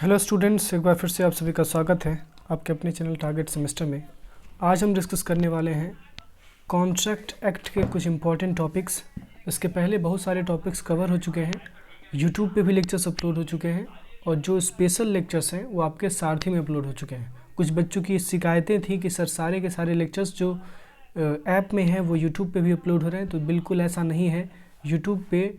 Hello students, एक बार फिर से आप सभी का स्वागत है आपके अपने चैनल टारगेट सेमेस्टर में। आज हम डिस्कस करने वाले हैं कॉन्ट्रैक्ट एक्ट के कुछ इंपॉर्टेंट टॉपिक्स। इसके पहले बहुत सारे टॉपिक्स कवर हो चुके हैं, यूट्यूब पे भी लेक्चर्स अपलोड हो चुके हैं और जो स्पेशल लेक्चर्स हैं वो आपके सारथी में अपलोड हो चुके हैं। कुछ बच्चों की शिकायतें थी कि सर सारे के सारे लेक्चर्स जो ऐप में हैं वो यूट्यूब पे भी अपलोड हो रहे हैं, तो बिल्कुल ऐसा नहीं है। यूट्यूब पे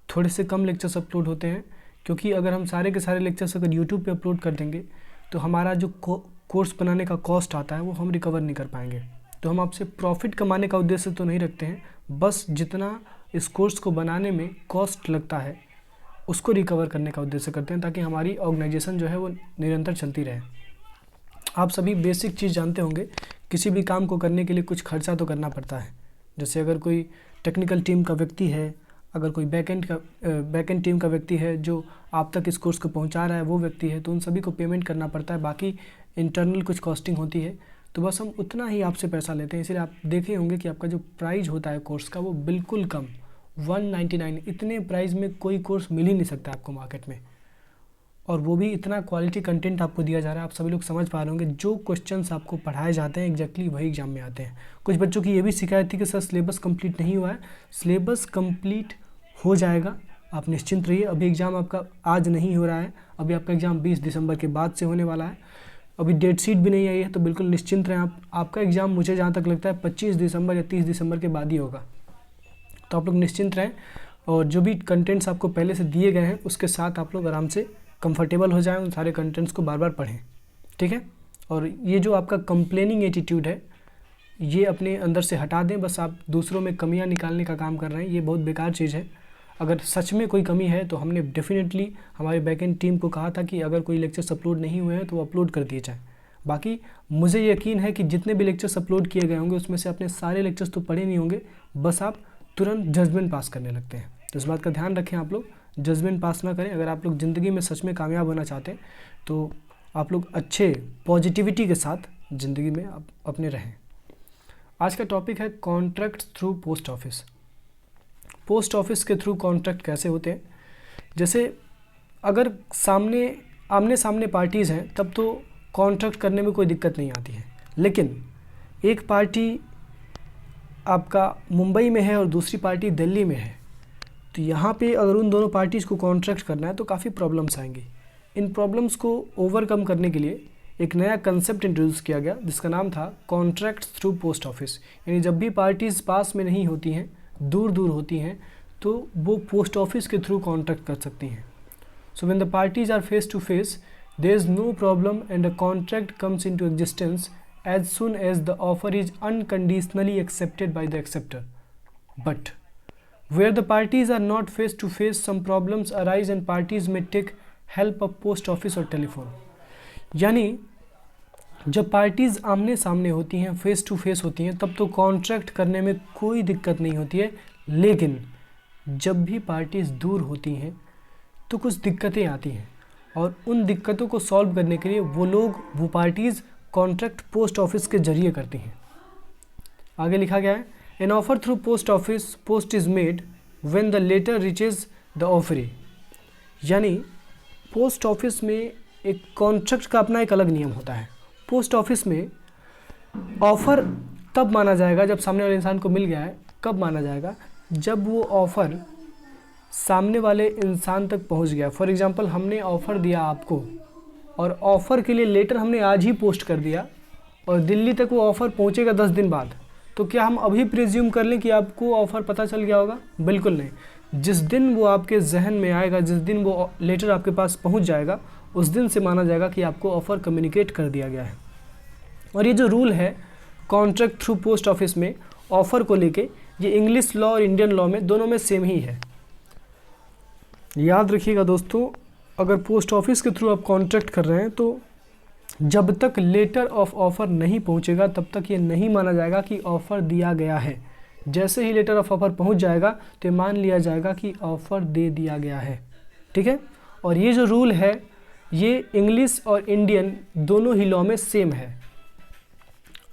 थोड़े से कम लेक्चर्स अपलोड होते हैं, क्योंकि अगर हम सारे के सारे लेक्चर्स अगर यूट्यूब पे अपलोड कर देंगे तो हमारा जो कोर्स बनाने का कॉस्ट आता है वो हम रिकवर नहीं कर पाएंगे। तो हम आपसे प्रॉफिट कमाने का उद्देश्य तो नहीं रखते हैं, बस जितना इस कोर्स को बनाने में कॉस्ट लगता है उसको रिकवर करने का उद्देश्य करते हैं, ताकि हमारी ऑर्गेनाइजेशन जो है वो निरंतर चलती रहे। आप सभी बेसिक चीज़ जानते होंगे, किसी भी काम को करने के लिए कुछ खर्चा तो करना पड़ता है। जैसे अगर कोई टेक्निकल टीम का व्यक्ति है, अगर कोई बैकएंड टीम का व्यक्ति है जो आप तक इस कोर्स को पहुंचा रहा है वो व्यक्ति है, तो उन सभी को पेमेंट करना पड़ता है। बाकी इंटरनल कुछ कॉस्टिंग होती है, तो बस हम उतना ही आपसे पैसा लेते हैं। इसलिए आप देखे होंगे कि आपका जो प्राइस होता है कोर्स का वो बिल्कुल कम 199। इतने प्राइस में कोई कोर्स मिल ही नहीं सकता आपको मार्केट में, और वो भी इतना क्वालिटी कंटेंट आपको दिया जा रहा है। आप सभी लोग समझ पा रहे होंगे, जो क्वेश्चंस आपको पढ़ाए जाते हैं एग्जैक्टली वही एग्जाम में आते हैं। कुछ बच्चों की ये भी शिकायत थी कि सर सिलेबस कंप्लीट नहीं हुआ है। सिलेबस कंप्लीट हो जाएगा, आप निश्चिंत रहिए। अभी एग्ज़ाम आपका आज नहीं हो रहा है, अभी आपका एग्ज़ाम 20 दिसंबर के बाद से होने वाला है। अभी डेट शीट भी नहीं आई है, तो बिल्कुल निश्चिंत रहें आप। आपका एग्ज़ाम मुझे जहाँ तक लगता है 25 दिसंबर या 30 दिसंबर के बाद ही होगा, तो आप लोग निश्चिंत रहें। और जो भी कंटेंट्स आपको पहले से दिए गए हैं उसके साथ आप लोग आराम से कंफर्टेबल हो जाएं, उन सारे कंटेंट्स को बार बार पढ़ें, ठीक है। और ये जो आपका कंप्लेनिंग एटीट्यूड है ये अपने अंदर से हटा दें। बस आप दूसरों में कमियां निकालने का काम कर रहे हैं, ये बहुत बेकार चीज़ है। अगर सच में कोई कमी है तो हमने डेफिनेटली हमारे बैकएंड टीम को कहा था कि अगर कोई लेक्चर्स अपलोड नहीं हुए हैं तो अपलोड कर दिए जाए। बाकी मुझे यकीन है कि जितने भी लेक्चर्स अपलोड किए गए होंगे उसमें से अपने सारे लेक्चर्स तो पढ़े नहीं होंगे, बस आप तुरंत जजमेंट पास करने लगते हैं। तो इस बात का ध्यान रखें, आप लोग जजमेंट पास ना करें। अगर आप लोग ज़िंदगी में सच में कामयाब होना चाहते हैं तो आप लोग अच्छे पॉजिटिविटी के साथ ज़िंदगी में आप अपने रहें। आज का टॉपिक है contract through post office. Post office के थ्रू कॉन्ट्रैक्ट कैसे होते हैं। जैसे अगर आमने सामने पार्टीज़ हैं तब तो कॉन्ट्रैक्ट करने में कोई दिक्कत नहीं आती है, लेकिन एक पार्टी आपका मुंबई में है और दूसरी पार्टी दिल्ली में है, तो यहाँ पे अगर उन दोनों पार्टीज़ को कॉन्ट्रैक्ट करना है तो काफ़ी प्रॉब्लम्स आएंगी। इन प्रॉब्लम्स को ओवरकम करने के लिए एक नया कंसेप्ट इंट्रोड्यूस किया गया जिसका नाम था कॉन्ट्रैक्ट थ्रू पोस्ट ऑफिस। यानी जब भी पार्टीज़ पास में नहीं होती हैं, दूर दूर होती हैं, तो वो पोस्ट ऑफिस के थ्रू कॉन्ट्रैक्ट कर सकती हैं। So when the parties are face to face there is no problem and a contract comes into existence as soon as the offer is unconditionally accepted by the acceptor. But where the parties are not face to face, some problems arise and parties may take help of post office और telephone. यानी जब parties आमने सामने होती हैं, face to face होती हैं, तब तो कॉन्ट्रैक्ट करने में कोई दिक्कत नहीं होती है। लेकिन जब भी पार्टीज़ दूर होती हैं तो कुछ दिक्कतें आती हैं, और उन दिक्कतों को सॉल्व करने के लिए वो पार्टीज़ कॉन्ट्रैक्ट पोस्ट ऑफिस के जरिए करती हैं। आगे लिखा गया है, An offer through post is made when the letter reaches the offeree। यानी पोस्ट ऑफिस में एक कॉन्ट्रैक्ट का अपना एक अलग नियम होता है। पोस्ट ऑफिस में ऑफ़र तब माना जाएगा जब सामने वाले इंसान को मिल गया है। कब माना जाएगा? जब वो ऑफ़र सामने वाले इंसान तक पहुंच गया। फॉर एग्ज़ाम्पल, हमने ऑफ़र दिया आपको और ऑफ़र के लिए लेटर हमने आज ही पोस्ट कर दिया और दिल्ली तक वो ऑफ़र पहुंचेगा 10 दिन बाद, तो क्या हम अभी प्रिज्यूम कर लें कि आपको ऑफ़र पता चल गया होगा? बिल्कुल नहीं। जिस दिन वो आपके जहन में आएगा, जिस दिन वो लेटर आपके पास पहुंच जाएगा, उस दिन से माना जाएगा कि आपको ऑफ़र कम्युनिकेट कर दिया गया है। और ये जो रूल है कॉन्ट्रैक्ट थ्रू पोस्ट ऑफिस में ऑफ़र को लेके, ये इंग्लिश लॉ और इंडियन लॉ में दोनों में सेम ही है। याद रखिएगा दोस्तों, अगर पोस्ट ऑफिस के थ्रू आप कॉन्ट्रैक्ट कर रहे हैं तो जब तक लेटर ऑफ ऑफ़र नहीं पहुंचेगा तब तक ये नहीं माना जाएगा कि ऑफ़र दिया गया है। जैसे ही लेटर ऑफ ऑफ़र पहुंच जाएगा तो मान लिया जाएगा कि ऑफ़र दे दिया गया है, ठीक है। और ये जो रूल है ये इंग्लिश और इंडियन दोनों ही लॉ में सेम है।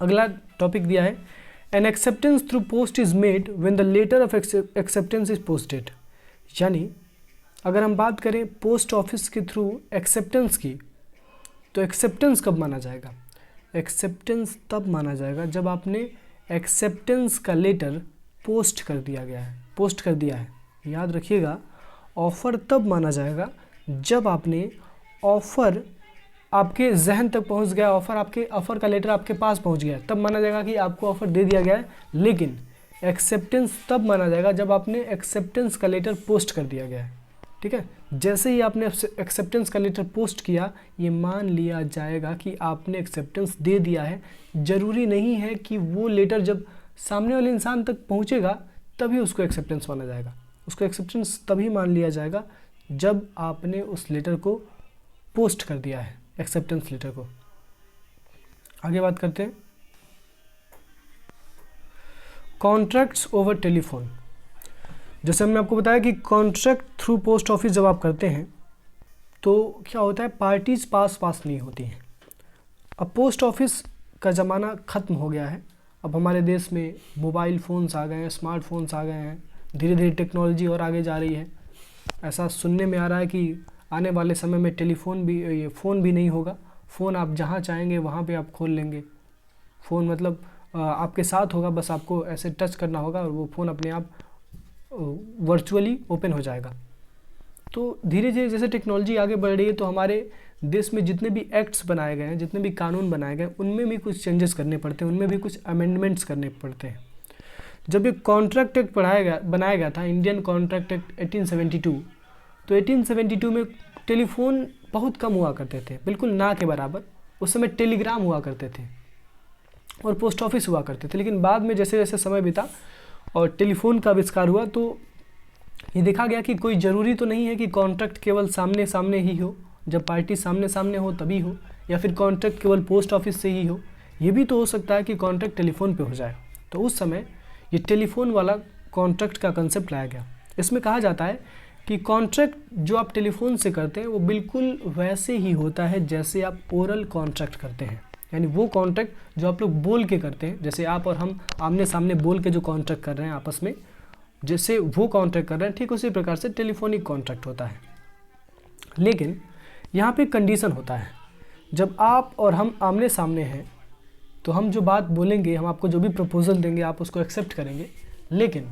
अगला टॉपिक दिया है, an acceptance through post is made when the letter of acceptance is posted. यानी अगर हम बात करें पोस्ट ऑफिस के थ्रू एक्सेप्टेंस की, तो एक्सेप्टेंस कब माना जाएगा? एक्सेप्टेंस तब माना जाएगा जब आपने एक्सेप्टेंस का लेटर पोस्ट कर दिया है। याद रखिएगा, ऑफ़र तब माना जाएगा जब आपने ऑफ़र आपके जहन तक पहुंच गया, ऑफ़र का लेटर आपके पास पहुंच गया, तब माना जाएगा कि आपको ऑफ़र दे दिया गया है। लेकिन एक्सेप्टेंस तब माना जाएगा जब आपने एक्सेप्टेंस का लेटर पोस्ट कर दिया गया है। ठीक है, जैसे ही आपने एक्सेप्टेंस का लेटर पोस्ट किया, ये मान लिया जाएगा कि आपने एक्सेप्टेंस दे दिया है। ज़रूरी नहीं है कि वो लेटर जब सामने वाले इंसान तक पहुंचेगा तभी उसको एक्सेप्टेंस माना जाएगा। उसको एक्सेप्टेंस तभी मान लिया जाएगा जब आपने उस लेटर को पोस्ट कर दिया है, एक्सेप्टेंस लेटर को। आगे बात करते हैं कॉन्ट्रैक्ट्स ओवर टेलीफोन। जैसे हमने आपको बताया कि कॉन्ट्रैक्ट थ्रू पोस्ट ऑफिस जब आप करते हैं तो क्या होता है, पार्टीज पास नहीं होती हैं। अब पोस्ट ऑफिस का ज़माना ख़त्म हो गया है। अब हमारे देश में मोबाइल फ़ोन्स आ गए हैं, स्मार्टफोन्स आ गए हैं, धीरे धीरे टेक्नोलॉजी और आगे जा रही है। ऐसा सुनने में आ रहा है कि आने वाले समय में फ़ोन भी नहीं होगा। फ़ोन आप जहाँ चाहेंगे वहाँ पे आप खोल लेंगे। फ़ोन मतलब आपके साथ होगा, बस आपको ऐसे टच करना होगा और वो फ़ोन अपने आप वर्चुअली ओपन हो जाएगा। तो धीरे धीरे जैसे टेक्नोलॉजी आगे बढ़ रही है, तो हमारे देश में जितने भी एक्ट्स बनाए गए हैं, जितने भी कानून बनाए गए, उनमें भी कुछ चेंजेस करने पड़ते हैं, उनमें भी कुछ अमेंडमेंट्स करने पड़ते हैं। जब ये कॉन्ट्रैक्ट एक्ट बनाया गया था, इंडियन कॉन्ट्रैक्ट एक्ट 1872, तो 1872 में टेलीफोन बहुत कम हुआ करते थे, बिल्कुल ना के बराबर। उस समय टेलीग्राम हुआ करते थे और पोस्ट ऑफिस हुआ करते थे। लेकिन बाद में जैसे जैसे समय बीता और टेलीफोन का आविष्कार हुआ, तो ये देखा गया कि कोई ज़रूरी तो नहीं है कि कॉन्ट्रैक्ट केवल सामने सामने ही हो, जब पार्टी सामने सामने हो तभी हो, या फिर कॉन्ट्रैक्ट केवल पोस्ट ऑफिस से ही हो। ये भी तो हो सकता है कि कॉन्ट्रैक्ट टेलीफोन पे हो जाए। तो उस समय ये टेलीफोन वाला कॉन्ट्रैक्ट का कंसेप्ट लाया गया। इसमें कहा जाता है कि कॉन्ट्रैक्ट जो आप टेलीफोन से करते हैं वो बिल्कुल वैसे ही होता है जैसे आप ओरल कॉन्ट्रैक्ट करते हैं। यानी वो कॉन्ट्रैक्ट जो आप लोग बोल के करते हैं, जैसे आप और हम आमने सामने बोल के जो कॉन्ट्रैक्ट कर रहे हैं आपस में, जैसे वो कॉन्ट्रैक्ट कर रहे हैं, ठीक उसी प्रकार से टेलीफोनिक कॉन्ट्रैक्ट होता है। लेकिन यहाँ पे कंडीशन होता है, जब आप और हम आमने सामने हैं तो हम जो बात बोलेंगे, हम आपको जो भी प्रपोजल देंगे आप उसको एक्सेप्ट करेंगे। लेकिन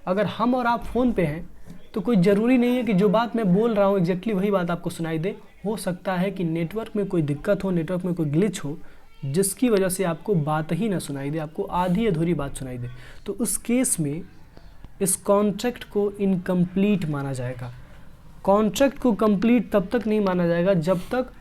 अगर हम और आप फ़ोन पे हैं तो कोई ज़रूरी नहीं है कि जो बात मैं बोल रहा हूँ एग्जैक्टली वही बात आपको सुनाई दे। हो सकता है कि नेटवर्क में कोई दिक्कत हो, नेटवर्क में कोई ग्लिच हो, जिसकी वजह से आपको बात ही ना सुनाई दे, आपको आधी अधूरी बात सुनाई दे। तो उस केस में इस कॉन्ट्रैक्ट को इनकम्प्लीट माना जाएगा। कॉन्ट्रैक्ट को कंप्लीट तब तक नहीं माना जाएगा जब तक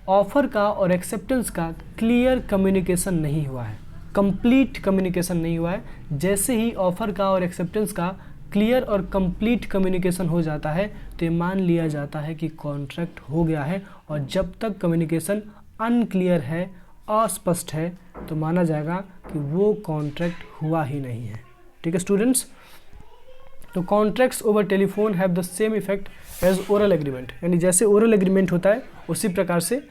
ऑफ़र का और एक्सेप्टेंस का क्लियर कम्युनिकेशन नहीं हुआ है, कंप्लीट कम्युनिकेशन नहीं हुआ है। जैसे ही ऑफ़र का और एक्सेप्टेंस का क्लियर और कंप्लीट कम्युनिकेशन हो जाता है तो ये मान लिया जाता है कि कॉन्ट्रैक्ट हो गया है। और जब तक कम्युनिकेशन अनक्लियर है, अस्पष्ट है, तो माना जाएगा कि वो कॉन्ट्रैक्ट हुआ ही नहीं है। ठीक है स्टूडेंट्स, तो contracts over telephone have the same effect as oral agreement. यानी जैसे ओरल एग्रीमेंट होता है उसी प्रकार से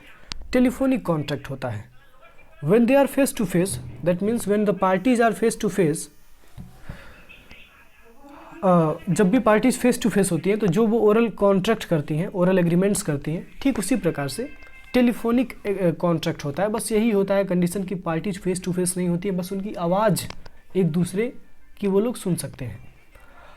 टेलीफोनिक कॉन्ट्रैक्ट होता है। When they are face to face, that means when the parties are face to face, जब भी पार्टीज फेस टू फेस होती हैं तो जो वो ओरल कॉन्ट्रैक्ट करती हैं, ओरल एग्रीमेंट्स करती हैं, ठीक उसी प्रकार से टेलीफोनिक कॉन्ट्रैक्ट होता है। बस यही होता है कंडीशन की पार्टीज फेस टू फेस नहीं होती है, बस उनकी आवाज़ एक दूसरे की वो लोग सुन सकते हैं।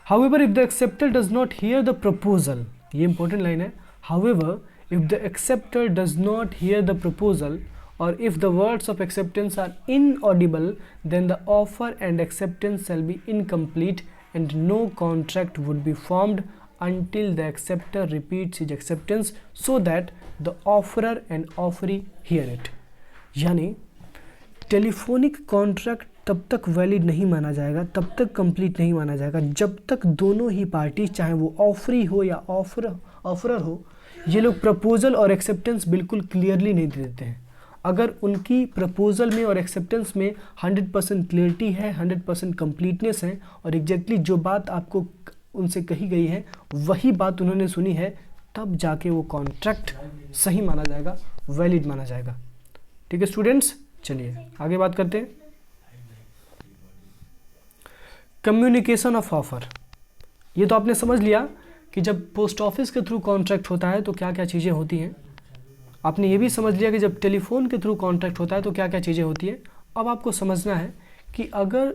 However, if the acceptor does not hear the proposal, ये important line है। However, if the acceptor does not hear the proposal or if the words of acceptance are inaudible, then the offer and acceptance shall be incomplete and no contract would be formed until the acceptor repeats his acceptance so that the offerer and offeree hear it। यानी telephonic contract तब तक valid नहीं माना जाएगा, तब तक complete नहीं माना जाएगा जब तक दोनों ही पार्टी, चाहे वो ऑफरी हो या ऑफरर हो, ये लोग प्रपोजल और एक्सेप्टेंस बिल्कुल क्लियरली नहीं दे देते हैं। अगर उनकी प्रपोजल में और एक्सेप्टेंस में 100% क्लियरिटी है, 100% कंप्लीटनेस है और एग्जैक्टली जो बात आपको उनसे कही गई है वही बात उन्होंने सुनी है, तब जाके वो कॉन्ट्रैक्ट सही माना जाएगा, वैलिड माना जाएगा। ठीक है स्टूडेंट्स, चलिए आगे बात करते हैं। कम्युनिकेशन ऑफ ऑफर, ये तो आपने समझ लिया कि जब पोस्ट ऑफिस के थ्रू कॉन्ट्रैक्ट होता है तो क्या क्या चीज़ें होती हैं। आपने ये भी समझ लिया कि जब टेलीफोन के थ्रू कॉन्ट्रैक्ट होता है तो क्या क्या चीज़ें होती हैं। अब आपको समझना है कि अगर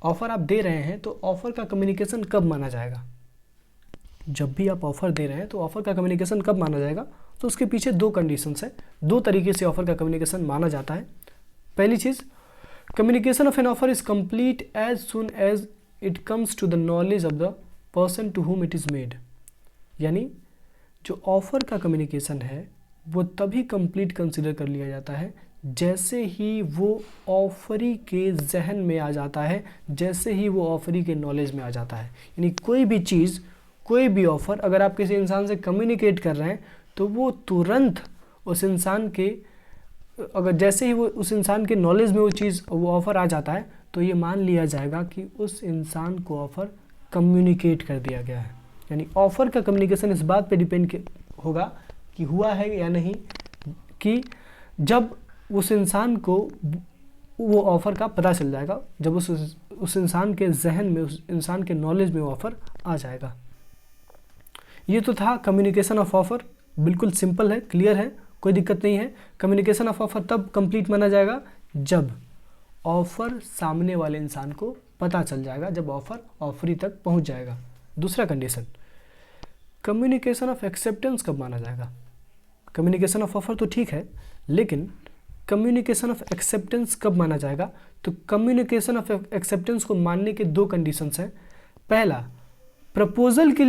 ऑफ़र आप दे रहे हैं तो ऑफ़र का कम्युनिकेशन कब माना जाएगा। जब भी आप ऑफ़र दे रहे हैं तो ऑफ़र का कम्युनिकेशन कब माना जाएगा, तो उसके पीछे दो कंडीशंस है। दो तरीके से ऑफ़र का कम्युनिकेशन माना जाता है। पहली चीज़, communication of an offer is complete as soon as it comes to the knowledge of the person to whom it is made. यानी जो ऑफ़र का कम्युनिकेशन है वो तभी कंप्लीट कंसिडर कर लिया जाता है जैसे ही वो ऑफरी के जहन में आ जाता है, जैसे ही वो ऑफरी के नॉलेज में आ जाता है। यानी कोई भी चीज़, कोई भी ऑफ़र अगर आप किसी इंसान से कम्युनिकेट कर रहे हैं तो वो तुरंत उस इंसान के, अगर जैसे ही वो उस इंसान के नॉलेज में वो ऑफ़र आ जाता है तो ये मान लिया जाएगा कि उस इंसान को ऑफ़र कम्युनिकेट कर दिया गया है। यानी ऑफ़र का कम्युनिकेशन इस बात पे डिपेंड होगा कि हुआ है या नहीं, कि जब उस इंसान को वो ऑफ़र का पता चल जाएगा, जब उस इंसान के जहन में, उस इंसान के नॉलेज में वो ऑफ़र आ जाएगा। ये तो था कम्युनिकेशन ऑफ ऑफ़र। बिल्कुल सिंपल है, क्लियर है, कोई दिक्कत नहीं है। कम्युनिकेशन ऑफ ऑफ़र तब कंप्लीट माना जाएगा जब ऑफ़र सामने वाले इंसान को पता चल जाएगा, जब ऑफ़र ऑफरी तक पहुंच जाएगा। दूसरा कंडीशन, कम्युनिकेशन ऑफ एक्सेप्टेंस कब माना जाएगा। कम्युनिकेशन ऑफ ऑफ़र तो ठीक है, लेकिन कम्युनिकेशन ऑफ एक्सेप्टेंस कब माना जाएगा। तो कम्युनिकेशन ऑफ एक्सेप्टेंस को मानने के दो कंडीशंस हैं। पहला, प्रपोजल के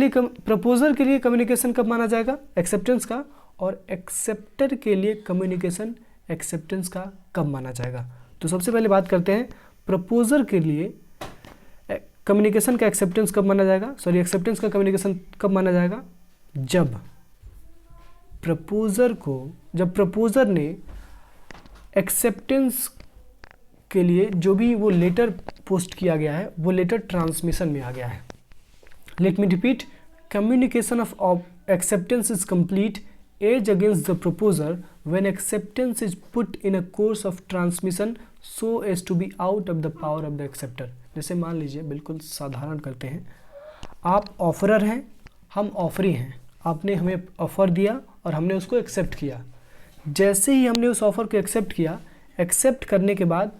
लिए कम्युनिकेशन कब माना जाएगा, एक्सेप्टेंस का, और एक्सेप्टर के लिए कम्युनिकेशन एक्सेप्टेंस का कब माना जाएगा। तो सबसे पहले बात करते हैं प्रपोजर के लिए कम्युनिकेशन का एक्सेप्टेंस कब माना जाएगा, एक्सेप्टेंस का कम्युनिकेशन कब माना जाएगा। जब प्रपोजर ने एक्सेप्टेंस के लिए जो भी वो लेटर पोस्ट किया गया है वो लेटर ट्रांसमिशन में आ गया है। Let me repeat, communication of acceptance is complete as against the proposer when acceptance is put in a course of transmission so as to be out of the power of the acceptor. जैसे मान लीजिए, बिल्कुल साधारण करते हैं, आप offeror हैं, हम ऑफरी हैं। आपने हमें ऑफ़र दिया और हमने उसको एक्सेप्ट किया। जैसे ही हमने उस ऑफ़र को एक्सेप्ट किया, एक्सेप्ट करने के बाद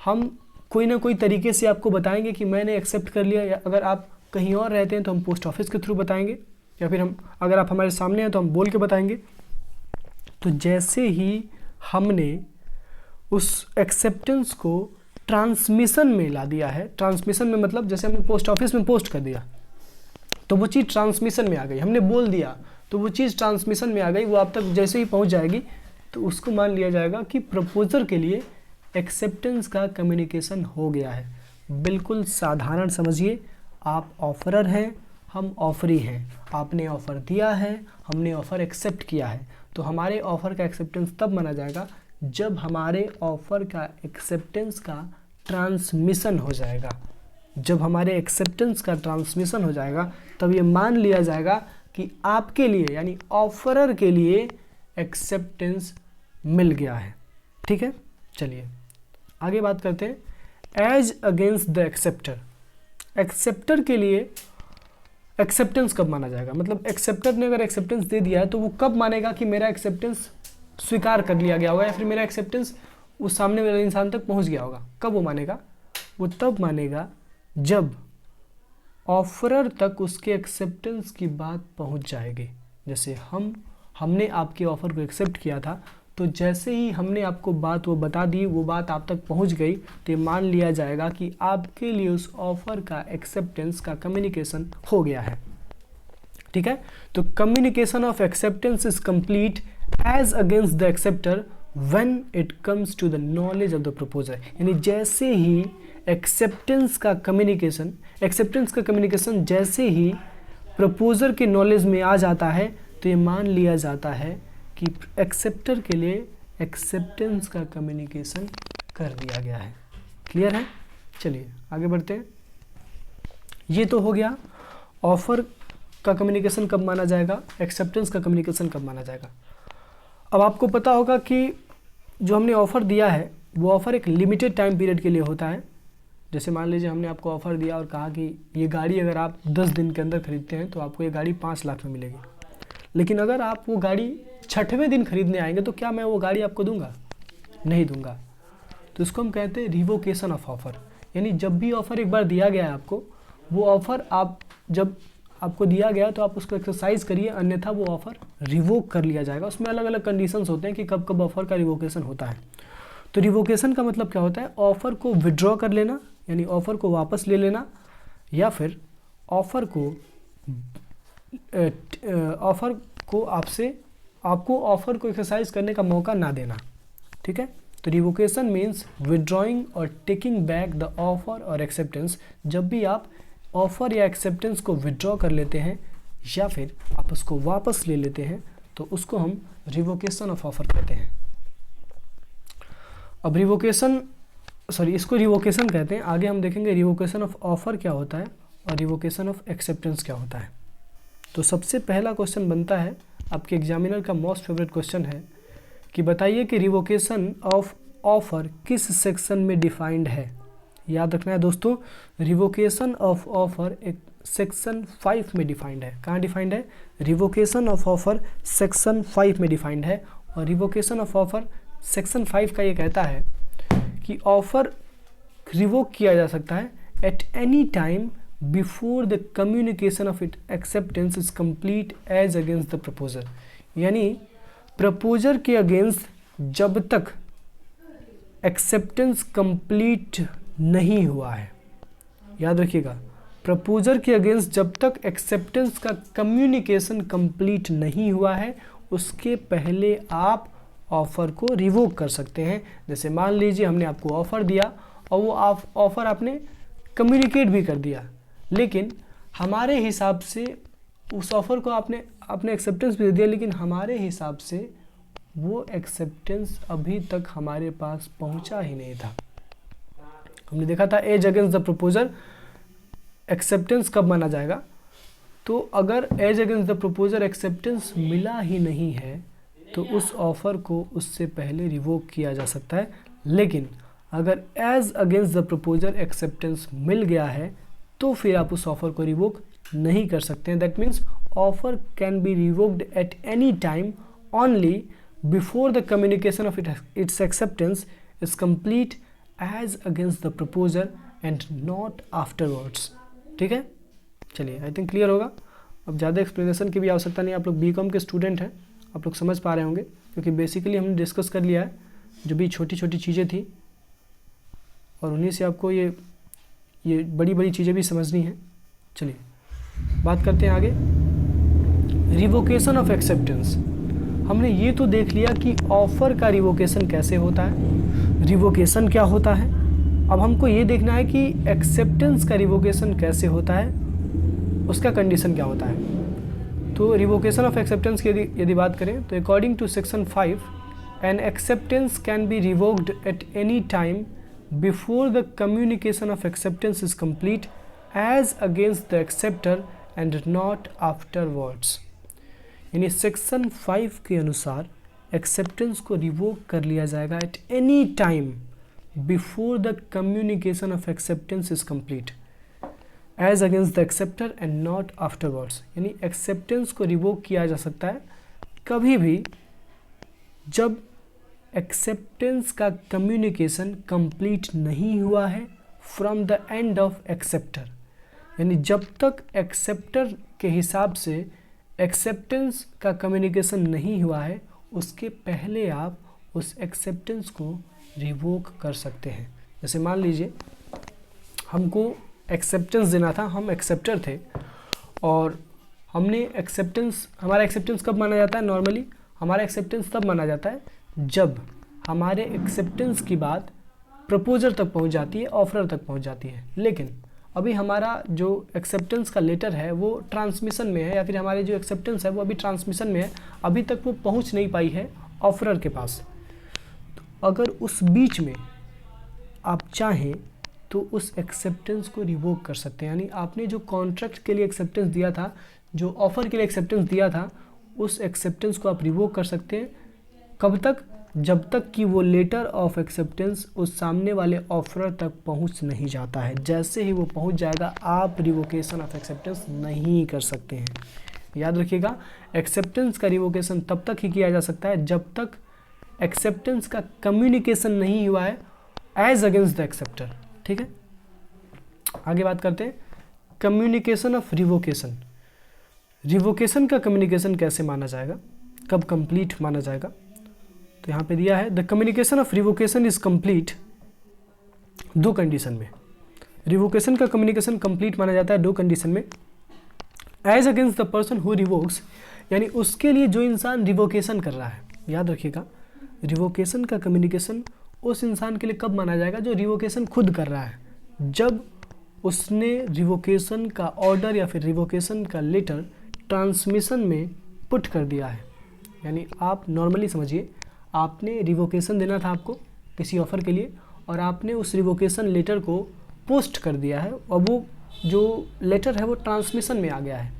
हम कोई ना कोई तरीके से आपको बताएंगे कि मैंने एक्सेप्ट कर लिया, या अगर आप कहीं और रहते हैं तो हम पोस्ट ऑफिस के थ्रू बताएंगे, या फिर अगर आप हमारे सामने हैं तो हम बोल के बताएंगे। तो जैसे ही हमने उस एक्सेप्टेंस को ट्रांसमिशन में ला दिया है, ट्रांसमिशन में मतलब जैसे हमने पोस्ट ऑफिस में पोस्ट कर दिया तो वो चीज़ ट्रांसमिशन में आ गई, हमने बोल दिया तो वो चीज़ ट्रांसमिशन में आ गई, वो आप तक जैसे ही पहुंच जाएगी तो उसको मान लिया जाएगा कि प्रपोजर के लिए एक्सेप्टेंस का कम्युनिकेशन हो गया है। बिल्कुल साधारण समझिए, आप ऑफरर हैं, हम ऑफरी हैं। आपने ऑफ़र दिया है, हमने ऑफ़र एक्सेप्ट किया है, तो हमारे ऑफ़र का एक्सेप्टेंस तब माना जाएगा जब हमारे ऑफ़र का एक्सेप्टेंस का ट्रांसमिशन हो जाएगा। जब हमारे एक्सेप्टेंस का ट्रांसमिशन हो जाएगा तब ये मान लिया जाएगा कि आपके लिए, यानी ऑफरर के लिए, एक्सेप्टेंस मिल गया है। ठीक है, चलिए आगे बात करते हैं। As against the acceptor, acceptor के लिए एक्सेप्टेंस कब माना जाएगा, मतलब एक्सेप्टर ने अगर एक्सेप्टेंस दे दिया है तो वो कब मानेगा कि मेरा एक्सेप्टेंस स्वीकार कर लिया गया होगा, या फिर मेरा एक्सेप्टेंस उस सामने वाले इंसान तक पहुंच गया होगा। कब वो मानेगा, वो तब मानेगा जब ऑफरर तक उसके एक्सेप्टेंस की बात पहुंच जाएगी। जैसे हमने आपके ऑफ़र को एक्सेप्ट किया था, तो जैसे ही हमने आपको बात वो बता दी, वो बात आप तक पहुंच गई, तो ये मान लिया जाएगा कि आपके लिए उस ऑफ़र का एक्सेप्टेंस का कम्युनिकेशन हो गया है। ठीक है, तो communication of acceptance is complete as against the acceptor when it comes to the knowledge of the proposer. यानी जैसे ही एक्सेप्टेंस का कम्युनिकेशन जैसे ही प्रपोजर के नॉलेज में आ जाता है तो ये मान लिया जाता है कि एक्सेप्टर के लिए एक्सेप्टेंस का कम्युनिकेशन कर दिया गया है। क्लियर है, चलिए आगे बढ़ते हैं। ये तो हो गया ऑफ़र का कम्युनिकेशन कब माना जाएगा, एक्सेप्टेंस का कम्युनिकेशन कब माना जाएगा। अब आपको पता होगा कि जो हमने ऑफ़र दिया है वो ऑफ़र एक लिमिटेड टाइम पीरियड के लिए होता है। जैसे मान लीजिए हमने आपको ऑफ़र दिया और कहा कि ये गाड़ी अगर आप 10 दिन के अंदर खरीदते हैं तो आपको ये गाड़ी 5 लाख में मिलेगी, लेकिन अगर आप वो गाड़ी 6वें दिन खरीदने आएंगे तो क्या मैं वो गाड़ी आपको दूंगा? नहीं दूंगा। तो इसको हम कहते हैं रिवोकेशन ऑफ ऑफ़र। यानी जब भी ऑफ़र एक बार दिया गया है आपको, वो ऑफ़र आप जब आपको दिया गया तो आप उसको एक्सरसाइज करिए, अन्यथा वो ऑफ़र रिवोक कर लिया जाएगा। उसमें अलग अलग कंडीशंस होते हैं कि कब कब ऑफ़र का रिवोकेशन होता है। तो रिवोकेशन का मतलब क्या होता है? ऑफ़र को विड्रॉ कर लेना, यानी ऑफ़र को वापस ले लेना, या फिर ऑफ़र को आपको ऑफ़र को एक्सरसाइज करने का मौका ना देना। ठीक है, तो रिवोकेशन मीन्स विड्रॉइंग और टेकिंग बैक द ऑफ़र और एक्सेप्टेंस। जब भी आप ऑफ़र या एक्सेप्टेंस को विड्रॉ कर लेते हैं या फिर आप उसको वापस ले लेते हैं तो उसको हम रिवोकेशन ऑफ ऑफ़र कहते हैं। अब इसको रिवोकेशन कहते हैं। आगे हम देखेंगे रिवोकेशन ऑफ ऑफ़र क्या होता है और रिवोकेशन ऑफ एक्सेप्टेंस क्या होता है। तो सबसे पहला क्वेश्चन बनता है, आपके एग्जामिनर का मोस्ट फेवरेट क्वेश्चन है कि बताइए कि रिवोकेशन ऑफ ऑफ़र किस सेक्शन में डिफाइंड है। याद रखना है दोस्तों, रिवोकेशन ऑफ ऑफ़र एक सेक्शन 5 में डिफाइंड है। कहाँ डिफाइंड है? रिवोकेशन ऑफ ऑफ़र सेक्शन 5 में डिफाइंड है। और रिवोकेशन ऑफ ऑफ़र सेक्शन 5 का ये कहता है कि ऑफ़र रिवोक किया जा सकता है at any time before the communication of it acceptance is complete as against the proposer. यानी प्रपोजर के अगेंस्ट जब तक एक्सेप्टेंस कंप्लीट नहीं हुआ है। याद रखिएगा, प्रपोजर के अगेंस्ट जब तक एक्सेप्टेंस का कम्युनिकेशन कंप्लीट नहीं हुआ है उसके पहले आप ऑफ़र को रिवोक कर सकते हैं। जैसे मान लीजिए हमने आपको ऑफ़र दिया और वो ऑफ़र आपने कम्युनिकेट भी कर दिया, लेकिन हमारे हिसाब से उस ऑफ़र को आपने एक्सेप्टेंस भी दे दिया, लेकिन हमारे हिसाब से वो एक्सेप्टेंस अभी तक हमारे पास पहुंचा ही नहीं था। हमने देखा था as against the proposer acceptance कब माना जाएगा। तो अगर as against the proposer acceptance मिला ही नहीं है तो उस ऑफ़र को उससे पहले रिवोक किया जा सकता है। लेकिन अगर as against the proposer acceptance मिल गया है तो फिर आप उस ऑफ़र को रिवोक नहीं कर सकते हैं। That means offer can be revoked at any time only before the communication of its acceptance is complete as against the proposer and not afterwards. ठीक है, चलिए आई थिंक क्लियर होगा। अब ज़्यादा एक्सप्लेनेशन की भी आवश्यकता नहीं। आप लोग बीकॉम के स्टूडेंट हैं, आप लोग समझ पा रहे होंगे, क्योंकि बेसिकली हमने डिस्कस कर लिया है जो भी छोटी छोटी चीज़ें थी और उन्हीं से आपको ये बड़ी बड़ी चीज़ें भी समझनी है। चलिए बात करते हैं आगे। Revocation of acceptance. हमने ये तो देख लिया कि ऑफ़र का रिवोकेशन कैसे होता है, रिवोकेशन क्या होता है। अब हमको ये देखना है कि एक्सेप्टेंस का रिवोकेशन कैसे होता है, उसका कंडीशन क्या होता है। तो रिवोकेशन ऑफ एक्सेप्टेंस की यदि बात करें तो according to section 5 an acceptance can be revoked at any time before the communication of acceptance is complete as against the acceptor and not afterwards. यानी सेक्शन 5 के अनुसार एक्सेप्टेंस को रिवोक कर लिया जाएगा at any time before the communication of acceptance is complete as against the acceptor and not afterwards. यानी acceptance को revoke किया जा सकता है कभी भी जब एक्सेप्टेंस का कम्युनिकेशन कंप्लीट नहीं हुआ है from the end of acceptor. यानी जब तक एक्सेप्टर के हिसाब से एक्सेप्टेंस का कम्युनिकेशन नहीं हुआ है उसके पहले आप उस एक्सेप्टेंस को रिवोक कर सकते हैं। जैसे मान लीजिए हमको एक्सेप्टेंस देना था, हम एक्सेप्टर थे और हमने हमारा एक्सेप्टेंस कब माना जाता है? नॉर्मली हमारा एक्सेप्टेंस तब माना जाता है जब हमारे एक्सेप्टेंस की बात प्रपोजर तक पहुंच जाती है, ऑफरर तक पहुंच जाती है। लेकिन अभी हमारा जो एक्सेप्टेंस का लेटर है वो ट्रांसमिशन में है, या फिर हमारे जो एक्सेप्टेंस है वो अभी ट्रांसमिशन में है, अभी तक वो पहुंच नहीं पाई है ऑफरर के पास। तो अगर उस बीच में आप चाहें तो उस एक्सेप्टेंस को रिवोक कर सकते हैं। यानी आपने जो कॉन्ट्रैक्ट के लिए एक्सेप्टेंस दिया था, जो ऑफ़र के लिए एक्सेप्टेंस दिया था, उस एक्सेप्टेंस को आप रिवोक कर सकते हैं। कब तक? जब तक कि वो लेटर ऑफ एक्सेप्टेंस उस सामने वाले ऑफर तक पहुंच नहीं जाता है। जैसे ही वो पहुंच जाएगा आप रिवोकेशन ऑफ एक्सेप्टेंस नहीं कर सकते हैं। याद रखिएगा, एक्सेप्टेंस का रिवोकेशन तब तक ही किया जा सकता है जब तक एक्सेप्टेंस का कम्युनिकेशन नहीं हुआ है एज अगेंस्ट द एक्सेप्टर। ठीक है, आगे बात करते हैं कम्युनिकेशन ऑफ रिवोकेशन। रिवोकेशन का कम्युनिकेशन कैसे माना जाएगा, कब कंप्लीट माना जाएगा? तो यहाँ पे दिया है the communication of revocation is complete, दो कंडीशन में। रिवोकेशन का कम्युनिकेशन कंप्लीट माना जाता है दो कंडीशन में। As against the person who revokes, यानी उसके लिए जो इंसान रिवोकेशन कर रहा है। याद रखिएगा, रिवोकेशन का कम्युनिकेशन उस इंसान के लिए कब माना जाएगा जो रिवोकेशन खुद कर रहा है, जब उसने रिवोकेशन का ऑर्डर या फिर रिवोकेशन का लेटर ट्रांसमिशन में पुट कर दिया है। यानी आप नॉर्मली समझिए, आपने रिवोकेशन देना था आपको किसी ऑफ़र के लिए और आपने उस रिवोकेशन लेटर को पोस्ट कर दिया है और वो जो लेटर है वो ट्रांसमिशन में आ गया है,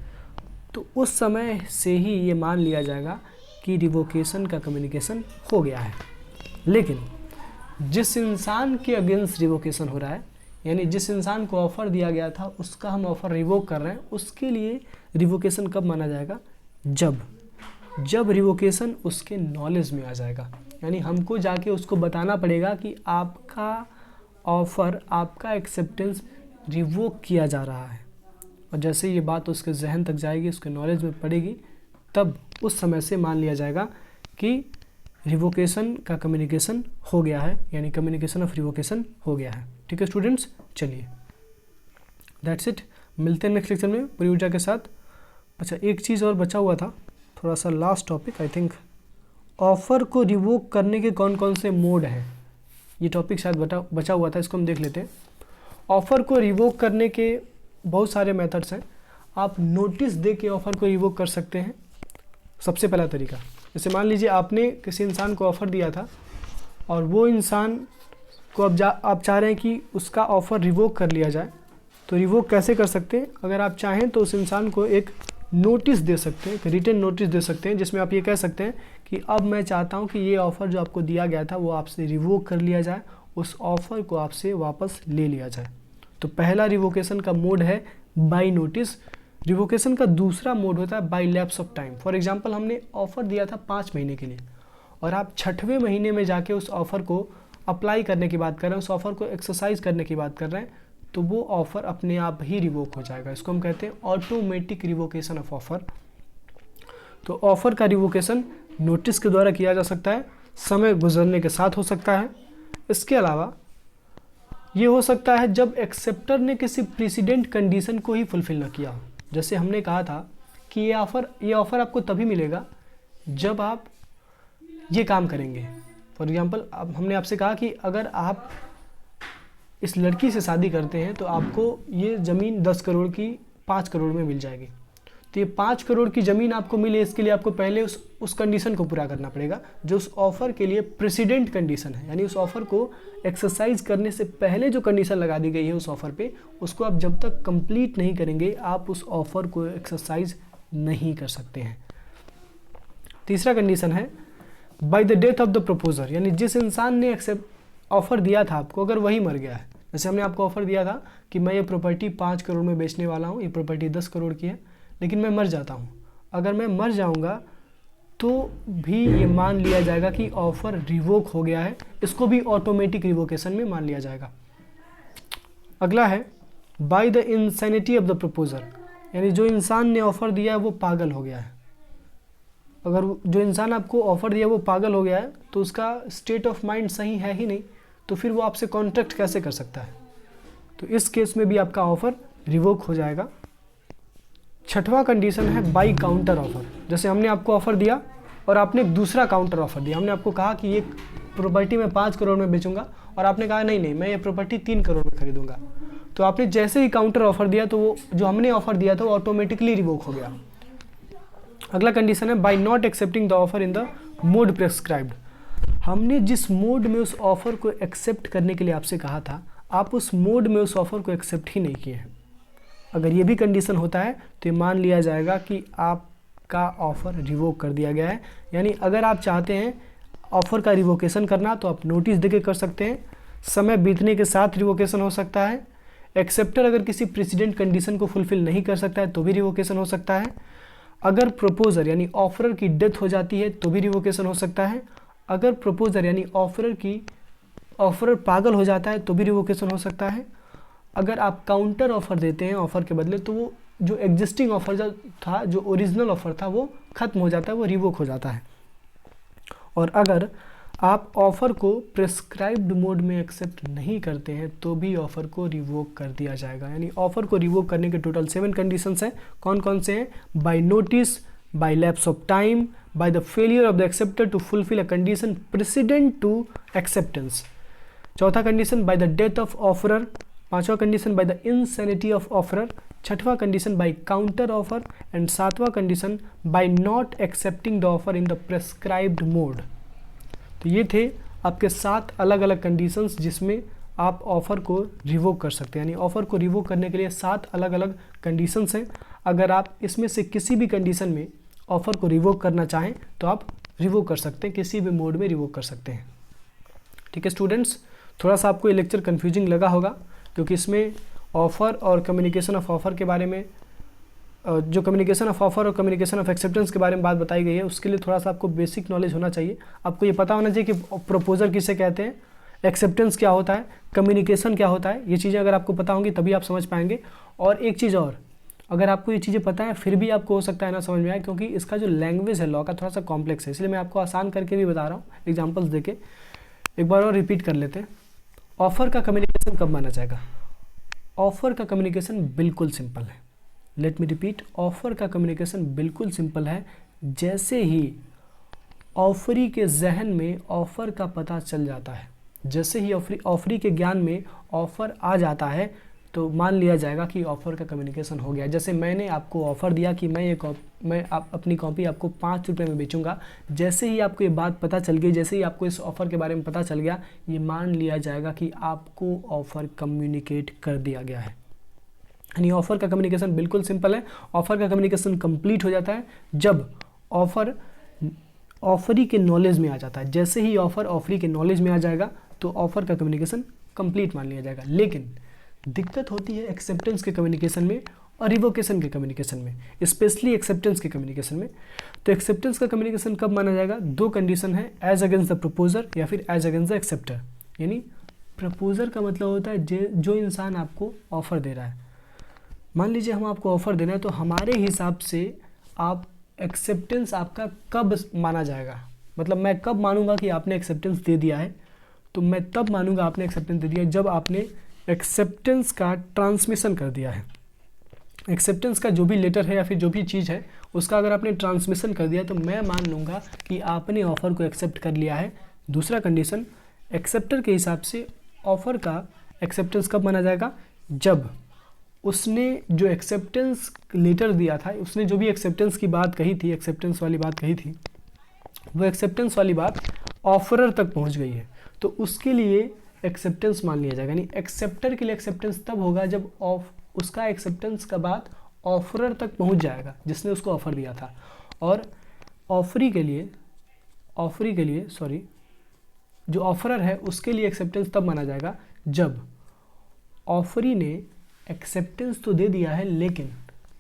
तो उस समय से ही ये मान लिया जाएगा कि रिवोकेशन का कम्युनिकेशन हो गया है। लेकिन जिस इंसान के अगेंस्ट रिवोकेशन हो रहा है, यानी जिस इंसान को ऑफ़र दिया गया था उसका हम ऑफ़र रिवोक कर रहे हैं, उसके लिए रिवोकेशन कब माना जाएगा? जब रिवोकेशन उसके नॉलेज में आ जाएगा। यानी हमको जाके उसको बताना पड़ेगा कि आपका ऑफ़र, आपका एक्सेप्टेंस रिवोक किया जा रहा है, और जैसे ये बात उसके जहन तक जाएगी, उसके नॉलेज में पड़ेगी, तब उस समय से मान लिया जाएगा कि रिवोकेशन का कम्युनिकेशन हो गया है, यानी कम्युनिकेशन ऑफ रिवोकेशन हो गया है। ठीक है स्टूडेंट्स, चलिए दैट्स इट, मिलते हैं नेक्स्ट लेक्चर में पूरी ऊर्जा के साथ। अच्छा, एक चीज़ और बचा हुआ था, थोड़ा सा last topic I think, offer को रिवोक करने के कौन कौन से मोड हैं, ये टॉपिक शायद बचा हुआ था, इसको हम देख लेते हैं। ऑफ़र को रिवोक करने के बहुत सारे मेथड्स हैं। आप नोटिस दे के ऑफ़र को रिवोक कर सकते हैं। सबसे पहला तरीका, जैसे मान लीजिए आपने किसी इंसान को ऑफ़र दिया था और वो इंसान को अब आप चाह रहे हैं कि उसका ऑफ़र रिवोक कर लिया जाए, तो रिवोक कैसे कर सकते हैं? अगर आप चाहें तो उस इंसान को एक नोटिस दे सकते हैं, एक रिटन नोटिस दे सकते हैं, जिसमें आप ये कह सकते हैं कि अब मैं चाहता हूं कि ये ऑफ़र जो आपको दिया गया था वो आपसे रिवोक कर लिया जाए, उस ऑफ़र को आपसे वापस ले लिया जाए। तो पहला रिवोकेशन का मोड है बाय नोटिस। रिवोकेशन का दूसरा मोड होता है by lapse of time. For example, हमने ऑफ़र दिया था 5 महीने के लिए और आप 6वें महीने में जाके उस ऑफ़र को अप्लाई करने की बात कर रहे हैं, उस ऑफ़र को एक्सरसाइज करने की बात कर रहे हैं, तो वो ऑफ़र अपने आप ही रिवोक हो जाएगा। इसको हम कहते हैं ऑटोमेटिक रिवोकेशन ऑफ ऑफ़र। तो ऑफ़र का रिवोकेशन नोटिस के द्वारा किया जा सकता है, समय गुजरने के साथ हो सकता है। इसके अलावा ये हो सकता है जब एक्सेप्टर ने किसी प्रेसिडेंट कंडीशन को ही फुलफिल न किया हो। जैसे हमने कहा था कि ये ऑफ़र आपको तभी मिलेगा जब आप ये काम करेंगे। फॉर एग्जांपल, अब हमने आपसे कहा कि अगर आप इस लड़की से शादी करते हैं तो आपको ये ज़मीन 10 करोड़ की 5 करोड़ में मिल जाएगी। तो ये 5 करोड़ की ज़मीन आपको मिले, इसके लिए आपको पहले उस कंडीशन को पूरा करना पड़ेगा जो उस ऑफ़र के लिए प्रेसिडेंट कंडीशन है। यानी उस ऑफ़र को एक्सरसाइज करने से पहले जो कंडीशन लगा दी गई है उस ऑफ़र पे, उसको आप जब तक कंप्लीट नहीं करेंगे आप उस ऑफ़र को एक्सरसाइज नहीं कर सकते हैं। तीसरा कंडीशन है bye the death of the proposer, यानी जिस इंसान ने ऑफ़र दिया था आपको, अगर वही मर गया है। जैसे हमने आपको ऑफ़र दिया था कि मैं ये प्रॉपर्टी 5 करोड़ में बेचने वाला हूँ, ये प्रॉपर्टी 10 करोड़ की है, लेकिन मैं मर जाता हूँ। अगर मैं मर जाऊँगा तो भी ये मान लिया जाएगा कि ऑफ़र रिवोक हो गया है, इसको भी ऑटोमेटिक रिवोकेशन में मान लिया जाएगा। अगला है by the insanity of the proposer, यानी जो इंसान ने ऑफ़र दिया है वो पागल हो गया है। अगर जो इंसान आपको ऑफ़र दिया वो पागल हो गया है तो उसका स्टेट ऑफ माइंड सही है ही नहीं, तो फिर वो आपसे कॉन्ट्रैक्ट कैसे कर सकता है? तो इस केस में भी आपका ऑफ़र रिवोक हो जाएगा। छठवां कंडीशन है बाय काउंटर ऑफ़र। जैसे हमने आपको ऑफ़र दिया और आपने एक दूसरा काउंटर ऑफ़र दिया। हमने आपको कहा कि ये प्रॉपर्टी मैं 5 करोड़ में बेचूंगा और आपने कहा नहीं मैं ये प्रॉपर्टी 3 करोड़ में खरीदूंगा। तो आपने जैसे ही काउंटर ऑफ़र दिया तो वो जो हमने ऑफ़र दिया था वो ऑटोमेटिकली रिवोक हो गया। अगला कंडीशन है by not accepting the offer in the mode prescribed. हमने जिस मोड में उस ऑफ़र को एक्सेप्ट करने के लिए आपसे कहा था, आप उस मोड में उस ऑफ़र को एक्सेप्ट ही नहीं किए हैं। अगर ये भी कंडीशन होता है तो ये मान लिया जाएगा कि आपका ऑफ़र रिवोक कर दिया गया है। यानी अगर आप चाहते हैं ऑफर का रिवोकेशन करना तो आप नोटिस देके कर सकते हैं, समय बीतने के साथ रिवोकेशन हो सकता है। एक्सेप्टर अगर किसी प्रेसिडेंट कंडीशन को फुलफिल नहीं कर सकता है तो भी रिवोकेशन हो सकता है। अगर प्रपोजर यानी ऑफरर की डेथ हो जाती है तो भी रिवोकेशन हो सकता है। अगर प्रपोजर यानी ऑफरर पागल हो जाता है तो भी रिवोकेशन हो सकता है। अगर आप काउंटर ऑफर देते हैं ऑफर के बदले तो वो जो एग्जिस्टिंग ऑफर जो था, जो ओरिजिनल ऑफर था, वो खत्म हो जाता है, वो रिवोक हो जाता है। और अगर आप ऑफ़र को प्रिस्क्राइब्ड मोड में एक्सेप्ट नहीं करते हैं तो भी ऑफ़र को रिवोक कर दिया जाएगा। यानी ऑफ़र को रिवोक करने के टोटल 7 कंडीशंस हैं। कौन कौन से हैं? By notice, by lapse of time, by the failure of the acceptor to fulfil a condition precedent to acceptance. चौथा condition by the death of offerer. पांचवा condition by the insanity of offerer. छठवां condition by counter offer. And सातवां condition by not accepting the offer in the prescribed mode. तो ये थे आपके 7 अलग अलग कंडीशंस जिसमें आप ऑफ़र को रिवोक कर सकते हैं। यानी ऑफ़र को रिवोक करने के लिए 7 अलग अलग कंडीशंस हैं। अगर आप इसमें से किसी भी कंडीशन में ऑफ़र को रिवोक करना चाहें तो आप रिवोक कर सकते हैं, किसी भी मोड में रिवोक कर सकते हैं। ठीक है स्टूडेंट्स, थोड़ा सा आपको ये लेक्चर कन्फ्यूजिंग लगा होगा क्योंकि इसमें ऑफ़र और कम्युनिकेशन ऑफ ऑफ़र के बारे में, जो कम्युनिकेशन ऑफ ऑफर और कम्युनिकेशन ऑफ एक्सेप्टेंस के बारे में बात बताई गई है, उसके लिए थोड़ा सा आपको बेसिक नॉलेज होना चाहिए। आपको ये पता होना चाहिए कि प्रपोजल किसे कहते हैं, एक्सेप्टेंस क्या होता है, कम्युनिकेशन क्या होता है। ये चीज़ें अगर आपको पता होंगी तभी आप समझ पाएंगे। और एक चीज़ और, अगर आपको ये चीज़ें पता है फिर भी आपको हो सकता है ना समझ में आए, क्योंकि इसका जो लैंग्वेज है लॉ का थोड़ा सा कॉम्प्लेक्स है, इसलिए मैं आपको आसान करके भी बता रहा हूँ एग्जाम्पल्स देके। एक बार और रिपीट कर लेते हैं। ऑफ़र का कम्युनिकेशन कब माना जाएगा? ऑफ़र का कम्युनिकेशन बिल्कुल सिंपल है। लेट मी रिपीट, ऑफ़र का कम्युनिकेशन बिल्कुल सिंपल है। जैसे ही ऑफरी के जहन में ऑफ़र का पता चल जाता है, जैसे ही ऑफरी के ज्ञान में ऑफ़र आ जाता है तो मान लिया जाएगा कि ऑफ़र का कम्युनिकेशन हो गया। जैसे मैंने आपको ऑफ़र दिया कि मैं अपनी कॉपी आपको 5 रुपये में बेचूंगा। जैसे ही आपको ये बात पता चल गई, जैसे ही आपको इस ऑफ़र के बारे में पता चल गया, ये मान लिया जाएगा कि आपको ऑफ़र कम्युनिकेट कर दिया गया है। यानी ऑफ़र का कम्युनिकेशन बिल्कुल सिंपल है। ऑफ़र का कम्युनिकेशन कंप्लीट हो जाता है जब ऑफ़र ऑफरी के नॉलेज में आ जाता है। जैसे ही ऑफ़र ऑफरी के नॉलेज में आ जाएगा तो ऑफ़र का कम्युनिकेशन कंप्लीट मान लिया जाएगा। लेकिन दिक्कत होती है एक्सेप्टेंस के कम्युनिकेशन में और रिवोकेशन के कम्युनिकेशन में, स्पेशली एक्सेप्टेंस के कम्युनिकेशन में। तो एक्सेप्टेंस का कम्युनिकेशन कब माना जाएगा? 2 कंडीशन है, एज अगेंस्ट द प्रपोजर या फिर एज अगेंस्ट द एक्सेप्टर। यानी प्रपोजर का मतलब होता है जो इंसान आपको ऑफ़र दे रहा है। मान लीजिए हम आपको ऑफ़र देना है तो हमारे हिसाब से आप एक्सेप्टेंस आपका कब माना जाएगा, मतलब मैं कब मानूंगा कि आपने एक्सेप्टेंस दे दिया है? तो मैं तब मानूंगा आपने एक्सेप्टेंस दे दिया है जब आपने एक्सेप्टेंस का ट्रांसमिशन कर दिया है। एक्सेप्टेंस का जो भी लेटर है या फिर जो भी चीज़ है उसका अगर आपने ट्रांसमिशन कर दिया है तो मैं मान लूँगा कि आपने ऑफ़र को एक्सेप्ट कर लिया है। दूसरा कंडीशन, एक्सेप्टर के हिसाब से ऑफ़र का एक्सेप्टेंस कब माना जाएगा? जब उसने जो एक्सेप्टेंस लेटर दिया था, उसने जो भी एक्सेप्टेंस की बात कही थी, एक्सेप्टेंस वाली बात कही थी, वो एक्सेप्टेंस वाली बात ऑफरर तक पहुंच गई है तो उसके लिए एक्सेप्टेंस मान लिया जाएगा। यानी एक्सेप्टर के लिए एक्सेप्टेंस तब होगा जब उसका एक्सेप्टेंस का बात ऑफरर तक पहुंच जाएगा जिसने उसको ऑफ़र दिया था। और ऑफरी के लिए जो ऑफरर है उसके लिए एक्सेप्टेंस तब माना जाएगा जब ऑफरी ने एक्सेप्टेंस तो दे दिया है लेकिन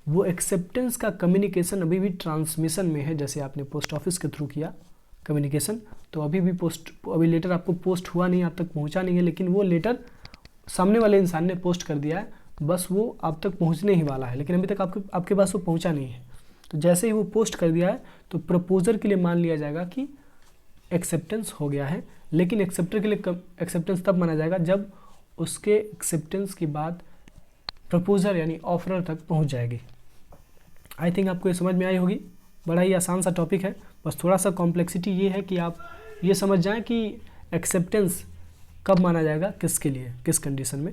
वो एक्सेप्टेंस का कम्युनिकेशन अभी भी ट्रांसमिशन में है। जैसे आपने पोस्ट ऑफिस के थ्रू किया कम्युनिकेशन तो अभी लेटर आपको पोस्ट हुआ नहीं, आप तक पहुंचा नहीं है, लेकिन वो लेटर सामने वाले इंसान ने पोस्ट कर दिया है, बस वो आप तक पहुंचने ही वाला है, लेकिन अभी तक आपके पास वो पहुंचा नहीं है। तो जैसे ही वो पोस्ट कर दिया है तो प्रपोजर के लिए मान लिया जाएगा कि एक्सेप्टेंस हो गया है। लेकिन एक्सेप्टर के लिए एक्सेप्टेंस तब माना जाएगा जब उसके एक्सेप्टेंस की बात प्रपोजर यानी ऑफरर तक पहुंच जाएगी। आई थिंक आपको ये समझ में आई होगी। बड़ा ही आसान सा टॉपिक है, बस थोड़ा सा कॉम्प्लेक्सिटी ये है कि आप ये समझ जाएं कि एक्सेप्टेंस कब माना जाएगा, किसके लिए, किस कंडीशन में,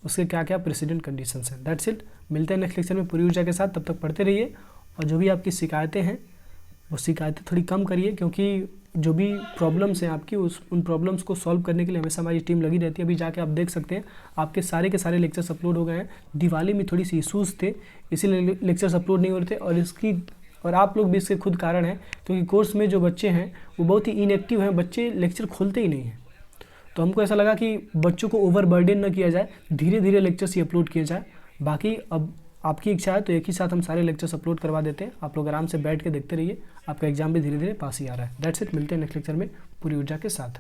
उसके क्या क्या प्रेसिडेंट कंडीशंस हैं। That's it. मिलते हैं नेक्स्ट लेक्चर में पूरी ऊर्जा के साथ। तब तक पढ़ते रहिए और जो भी आपकी शिकायतें हैं वो शिकायतें थोड़ी कम करिए, क्योंकि जो भी प्रॉब्लम्स हैं आपकी उन प्रॉब्लम्स को सॉल्व करने के लिए हमेशा हमारी टीम लगी रहती है। अभी जाके आप देख सकते हैं आपके सारे के सारे लेक्चर्स अपलोड हो गए हैं। दिवाली में थोड़ी सी इशूज़ थे इसीलिए लेक्चर्स अपलोड नहीं हो रहे थे और इसकी और आप लोग भी इसके खुद कारण हैं, क्योंकि कोर्स में जो बच्चे हैं वो बहुत ही इनएक्टिव हैं, बच्चे लेक्चर खोलते ही नहीं हैं। तो हमको ऐसा लगा कि बच्चों को ओवरबर्डन न किया जाए, धीरे धीरे लेक्चर्स ही अपलोड किए जाए। बाकी अब आपकी इच्छा है तो एक ही साथ हम सारे लेक्चर्स अपलोड करवा देते हैं, आप लोग आराम से बैठ के देखते रहिए, आपका एग्जाम भी धीरे धीरे पास ही आ रहा है। दैट्स इट, मिलते हैं नेक्स्ट लेक्चर में पूरी ऊर्जा के साथ।